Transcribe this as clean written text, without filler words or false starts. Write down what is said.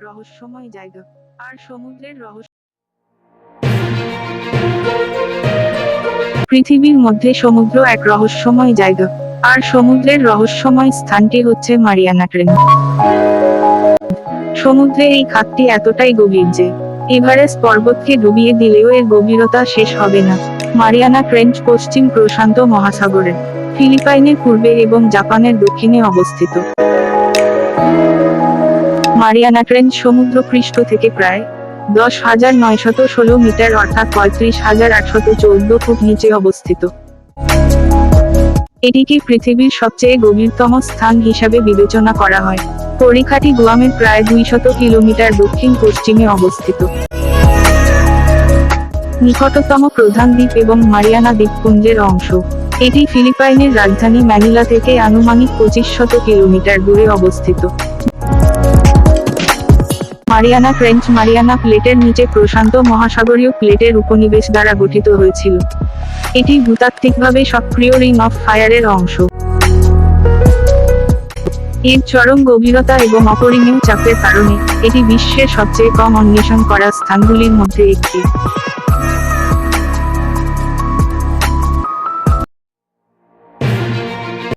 রহস্যময় জায়গা আর সমুদ্রের রহস্য। পৃথিবীর মধ্যে সমুদ্র এক রহস্যময় জায়গা আর সমুদ্রের রহস্যময় স্থানটি হচ্ছে মারিয়ানা ট্রেঞ্চ। সমুদ্রে এই খাতটি এতটাই গভীর যে এভারেস্ট পর্বতকে ডুবিয়ে দিলেও এর গভীরতা শেষ হবে না। মারিয়ানা ট্রেঞ্চ পশ্চিম প্রশান্ত মহাসাগরে, ফিলিপাইনের পূর্বে এবং জাপানের দক্ষিণে অবস্থিত। মারিয়ানা ট্রেঞ্চ সমুদ্রপৃষ্ঠ থেকে প্রায় 10,916 মিটার অর্থাৎ 35,814 ফুট নিচে অবস্থিত। এটিকে পৃথিবীর সবচেয়ে গভীরতম স্থান হিসাবে বিবেচনা করা হয়। পরিখাটি গুয়ামের প্রায় 200 কিলোমিটার দক্ষিণ পশ্চিমে অবস্থিত। নিকটতম প্রধান দ্বীপ এবং মারিয়ানা দ্বীপপুঞ্জের অংশ। এটি ফিলিপাইনের রাজধানী ম্যানিলা থেকে আনুমানিক 2500 কিলোমিটার দূরে অবস্থিত। মারিয়ানা ট্রেঞ্চ মারিয়ানা প্লেটের নিচে প্রশান্ত মহাসাগরীয় প্লেটের উপনিবেশ দ্বারা গঠিত হয়েছিল। এটি ভূতাত্ত্বিকভাবে সক্রিয় রিং অফ ফায়ারের অংশ। এর চরম গভীরতা এবং অপরিমেয় চাপের কারণে এটি বিশ্বের সবচেয়ে কম অন্বেষণ করা স্থানগুলির মধ্যে একটি।